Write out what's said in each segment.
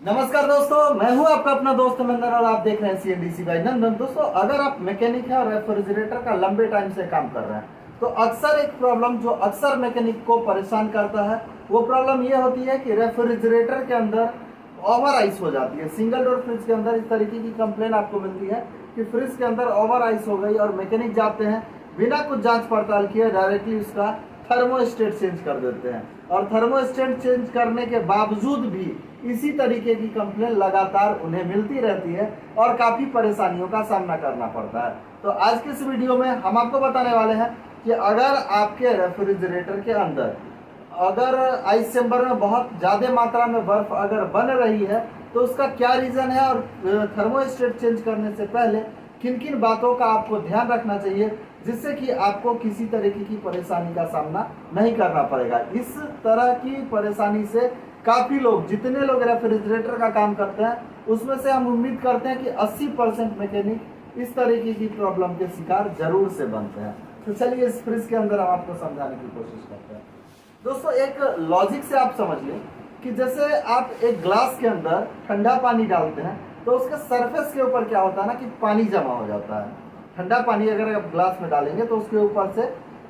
नमस्कार दोस्तों, मैं हूं आपका अपना दोस्त नंदन और आप देख रहे हैं CNDC बाय नंदन। दोस्तों, अगर आप मैकेनिक हैं और रेफ्रिजरेटर का लंबे टाइम से काम कर रहे हैं तो अक्सर एक प्रॉब्लम जो अक्सर मैकेनिक को परेशान करता है वो प्रॉब्लम ये होती है कि रेफ्रिजरेटर के अंदर ओवर आइस हो जाती है। सिंगल डोर फ्रिज के अंदर इस तरीके की कंप्लेन आपको मिलती है कि फ्रिज के अंदर ओवर आइस हो गई और मैकेनिक जाते हैं बिना कुछ जांच पड़ताल किए डायरेक्टली उसका थर्मोस्टेट चेंज कर देते हैं और थर्मोस्टेट चेंज करने के बावजूद भी इसी तरीके की कंप्लेन लगातार उन्हें मिलती रहती है और काफ़ी परेशानियों का सामना करना पड़ता है। तो आज के इस वीडियो में हम आपको बताने वाले हैं कि अगर आपके रेफ्रिजरेटर के अंदर अगर आइस चैम्बर में बहुत ज़्यादा मात्रा में बर्फ अगर बन रही है तो उसका क्या रीज़न है और थर्मोस्टेट चेंज करने से पहले किन किन बातों का आपको ध्यान रखना चाहिए जिससे कि आपको किसी तरीके की परेशानी का सामना नहीं करना पड़ेगा। इस तरह की परेशानी से काफ़ी लोग, जितने लोग रेफ्रिजरेटर का काम करते हैं उसमें से हम उम्मीद करते हैं कि 80% मैकेनिक इस तरीके की प्रॉब्लम के शिकार जरूर से बनते हैं। तो चलिए इस फ्रिज के अंदर हम आपको समझाने की कोशिश करते हैं। दोस्तों, एक लॉजिक से आप समझ लें कि जैसे आप एक ग्लास के अंदर ठंडा पानी डालते हैं तो उसके सरफेस के ऊपर क्या होता है ना कि पानी जमा हो जाता है। ठंडा पानी अगर आप ग्लास में डालेंगे तो उसके ऊपर से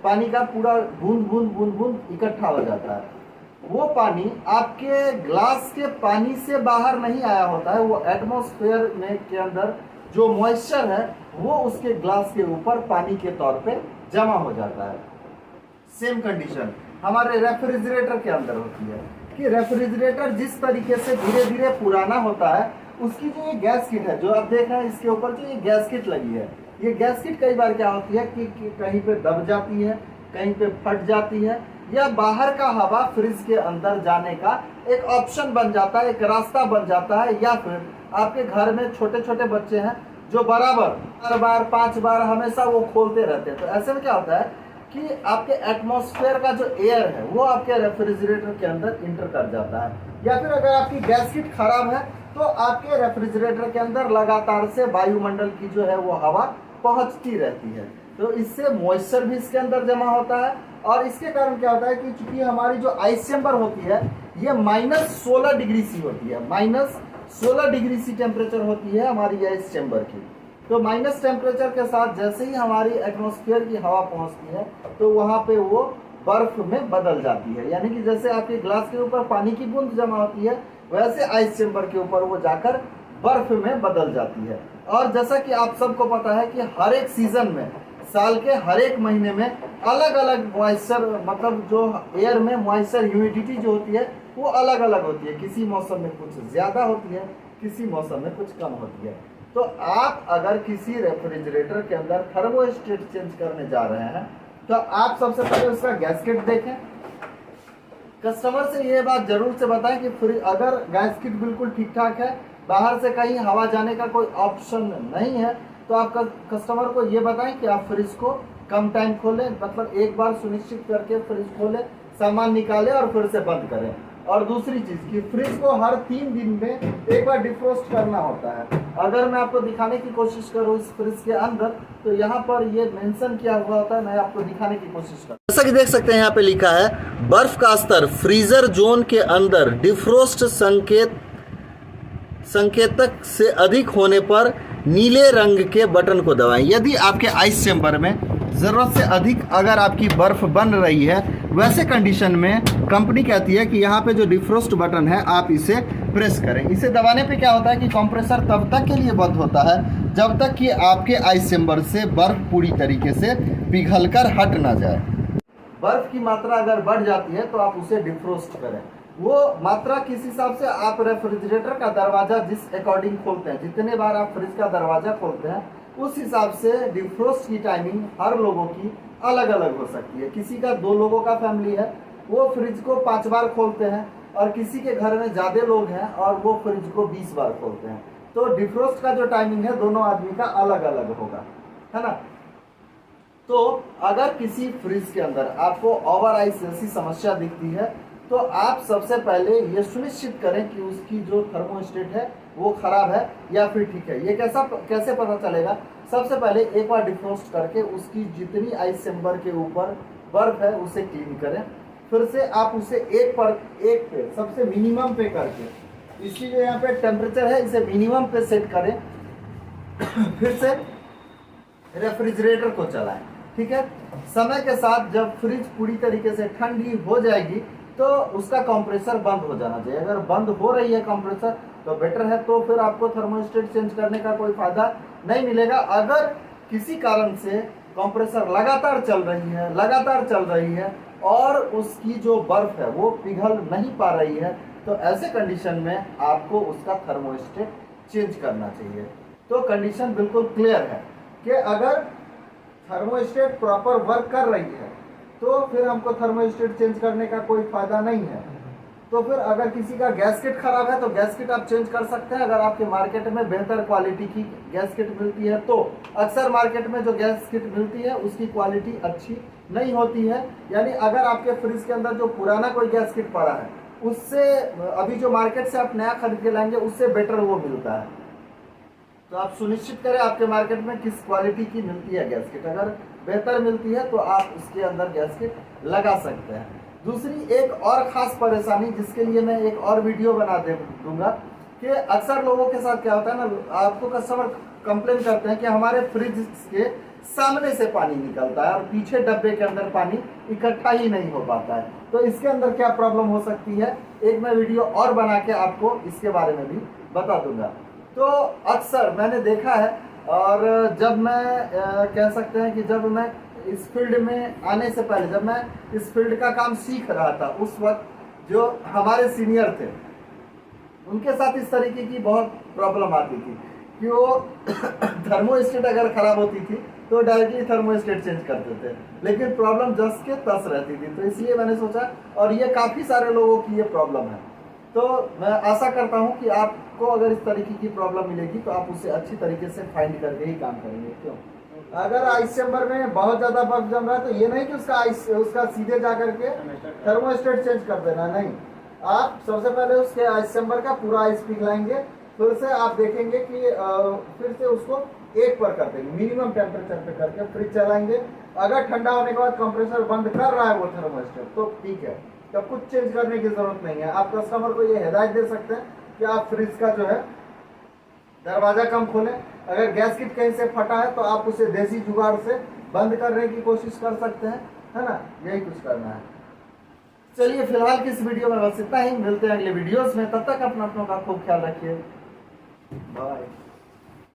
पानी का पूरा बूंद बूंद बूंद बूंद इकट्ठा हो जाता है। वो पानी आपके ग्लास के पानी से बाहर नहीं आया होता है, वो एटमॉस्फेयर में के अंदर जो मॉइस्चर है वो उसके ग्लास के ऊपर पानी के तौर पे जमा हो जाता है। सेम कंडीशन हमारे रेफ्रिजरेटर के अंदर होती है कि रेफ्रिजरेटर जिस तरीके से धीरे धीरे पुराना होता है उसकी जो ये गैस किट है जो आप देख रहे हैं इसके ऊपर जो ये गैस किट लगी है, ये गैस किट कई बार क्या होती है कि कहीं पे दब जाती है, कहीं पे फट जाती है या बाहर का हवा फ्रिज के अंदर जाने का एक ऑप्शन बन जाता है, एक रास्ता बन जाता है। या फिर आपके घर में छोटे छोटे बच्चे हैं जो बराबर 4 बार 5 बार हमेशा वो खोलते रहते हैं, तो ऐसे में क्या होता है कि आपके एटमॉस्फेयर का जो एयर है वो आपके रेफ्रिजरेटर के अंदर इंटर कर जाता है। या फिर अगर आपकी गैस किट खराब है तो आपके रेफ्रिजरेटर के अंदर लगातार से वायुमंडल की जो है वो हवा पहुंचती रहती है, तो इससे मॉइस्चर भी इसके अंदर जमा होता है और इसके कारण क्या होता है कि चूंकि हमारी जो आइस चैम्बर होती है ये -16 डिग्री सी होती है, -16 डिग्री सी टेम्परेचर होती है हमारी आइस चैम्बर की। तो माइनस टेम्परेचर के साथ जैसे ही हमारी एटमॉस्फेयर की हवा पहुंचती है तो वहां पे वो बर्फ में बदल जाती है। यानी कि जैसे आपके ग्लास के ऊपर पानी की बूंद जमा होती है वैसे आइस चैम्बर के ऊपर वो जाकर बर्फ में बदल जाती है। और जैसा कि आप सबको पता है कि हर एक सीजन में, साल के हर एक महीने में अलग अलग मॉइस्चर, मतलब जो एयर में मॉइस्चर ह्यूमिडिटी जो होती है वो अलग अलग होती है। किसी मौसम में कुछ ज़्यादा होती है, किसी मौसम में कुछ कम होती है। तो आप अगर किसी रेफ्रिजरेटर के अंदर थर्मोस्टेट चेंज करने जा रहे हैं तो आप सबसे पहले उसका गैसकेट देखें। कस्टमर से ये बात जरूर से बताएं कि फ्रिज अगर गैसकेट बिल्कुल ठीक ठाक है, बाहर से कहीं हवा जाने का कोई ऑप्शन नहीं है, तो आप कस्टमर को ये बताएं कि आप फ्रिज को कम टाइम खोलें, मतलब एक बार सुनिश्चित करके फ्रिज खोलें, सामान निकालें और फिर से बंद करें। और दूसरी चीज़ कि फ्रिज को हर 3 दिन में एक बार डिफ्रोस्ट करना होता है। अगर मैं आपको दिखाने की कोशिश करूँ इस फ्रिज के अंदर तो यहाँ पर ये मेंशन किया हुआ होता है, मैं आपको दिखाने की कोशिश करूँ। जैसा कि देख सकते हैं यहाँ पे लिखा है बर्फ का स्तर फ्रीजर जोन के अंदर डिफ्रोस्ट संकेतक से अधिक होने पर नीले रंग के बटन को दबाएं। यदि आपके आइस चैम्बर में ज़रूरत से अधिक अगर आपकी बर्फ़ बन रही है, वैसे कंडीशन में कंपनी कहती है कि यहाँ पे जो डिफ्रोस्ट बटन है आप इसे प्रेस करें। इसे दबाने पे क्या होता है कि कंप्रेसर तब तक के लिए बंद होता है जब तक कि आपके आइस चैम्बर से बर्फ़ पूरी तरीके से पिघलकर हट ना जाए। बर्फ़ की मात्रा अगर बढ़ जाती है तो आप उसे डिफ्रोस्ट करें। वो मात्रा किस हिसाब से आप रेफ्रिजरेटर का दरवाज़ा जिस अकॉर्डिंग खोलते हैं, जितने बार आप फ्रिज का दरवाज़ा खोलते हैं उस हिसाब से डिफ्रोस्ट की टाइमिंग हर लोगों की अलग अलग हो सकती है। किसी का 2 लोगों का फैमिली है वो फ्रिज को 5 बार खोलते हैं और किसी के घर में ज़्यादा लोग हैं और वो फ्रिज को 20 बार खोलते हैं। तो डिफ्रोस्ट का जो टाइमिंग है दोनों आदमी का अलग अलग होगा, है ना। तो अगर किसी फ्रिज के अंदर आपको ओवर आइस जैसी समस्या दिखती है तो आप सबसे पहले ये सुनिश्चित करें कि उसकी जो थर्मोस्टेट है वो खराब है या फिर ठीक है। ये कैसे पता चलेगा? सबसे पहले एक बार डिफ्रोस्ट करके उसकी जितनी आइस चैम्बर के ऊपर बर्फ है उसे क्लीन करें। फिर से आप उसे एक पे सबसे मिनिमम पे करके इसकी जो यहाँ पे टेम्परेचर है इसे मिनिमम पे सेट करें, फिर से रेफ्रिजरेटर को चलाएं। ठीक है, समय के साथ जब फ्रिज पूरी तरीके से ठंडी हो जाएगी तो उसका कंप्रेसर बंद हो जाना चाहिए। अगर बंद हो रही है कंप्रेसर तो बेटर है, तो फिर आपको थर्मोस्टेट चेंज करने का कोई फायदा नहीं मिलेगा। अगर किसी कारण से कंप्रेसर लगातार चल रही है और उसकी जो बर्फ है वो पिघल नहीं पा रही है, तो ऐसे कंडीशन में आपको उसका थर्मोस्टेट चेंज करना चाहिए। तो कंडीशन बिल्कुल क्लियर है कि अगर थर्मोस्टेट प्रॉपर वर्क कर रही है तो फिर हमको थर्मोस्टेट चेंज करने का कोई फायदा नहीं है। तो फिर अगर किसी का गैसकेट खराब है तो गैसकेट आप चेंज कर सकते हैं। अगर आपके मार्केट में बेहतर क्वालिटी की गैसकेट मिलती है तो अक्सर मार्केट में जो गैसकेट मिलती है उसकी क्वालिटी अच्छी नहीं होती है, यानी अगर आपके फ्रिज के अंदर जो पुराना कोई गैसकेट पड़ा है उससे अभी जो मार्केट से आप नया खरीद के लाएंगे उससे बेटर वो मिलता है। तो आप सुनिश्चित करें आपके मार्केट में किस क्वालिटी की मिलती है गैसकेट। अगर बेहतर मिलती है तो आप उसके अंदर गैसकेट लगा सकते हैं। दूसरी एक और खास परेशानी जिसके लिए मैं एक और वीडियो बना दूंगा कि अक्सर लोगों के साथ क्या होता है ना, आपको कस्टमर कंप्लेन करते हैं कि हमारे फ्रिज के सामने से पानी निकलता है और पीछे डब्बे के अंदर पानी इकट्ठा ही नहीं हो पाता है। तो इसके अंदर क्या प्रॉब्लम हो सकती है, एक मैं वीडियो और बना के आपको इसके बारे में भी बता दूंगा। तो अक्सर मैंने देखा है, और जब मैं कह सकते हैं कि जब मैं इस फील्ड में आने से पहले, जब मैं इस फील्ड का काम सीख रहा था, उस वक्त जो हमारे सीनियर थे उनके साथ इस तरीके की बहुत प्रॉब्लम आती थी कि वो थर्मोस्टेट अगर खराब होती थी तो डायरेक्टली थर्मोस्टेट चेंज करते थे, लेकिन प्रॉब्लम जस के तस रहती थी। तो इसलिए मैंने सोचा, और ये काफ़ी सारे लोगों की ये प्रॉब्लम है, तो मैं आशा करता हूँ कि आपको अगर इस तरीके की प्रॉब्लम मिलेगी तो आप उसे अच्छी तरीके से फाइंड करके ही काम करेंगे। क्यों, अगर आइस चैम्बर में बहुत ज़्यादा बर्फ जम रहा है तो ये नहीं कि उसका सीधे जा करके थर्मोस्टेट चेंज कर देना, नहीं। आप सबसे पहले उसके आइस चैम्बर का पूरा आइस पिघलाएंगे, फिर से आप देखेंगे कि फिर से उसको 1 पर कर देंगे, मिनिमम टेम्परेचर पे करके फ्रिज चलाएंगे। अगर ठंडा होने के बाद कंप्रेसर बंद कर रहा है वो थर्मोस्टेट तो ठीक है, तब कुछ चेंज करने की जरूरत नहीं है। आप कस्टमर को ये हिदायत दे सकते हैं कि आप फ्रिज का जो है दरवाजा कम खोलें। अगर गैसकेट कहीं से फटा है तो आप उसे देसी जुगाड़ से बंद करने की कोशिश कर सकते हैं, है ना, यही कुछ करना है। चलिए फिलहाल की इस वीडियो में बस इतना ही, मिलते हैं अगले वीडियोस में, तब तक अपना का खूब ख्याल रखिए, बाय।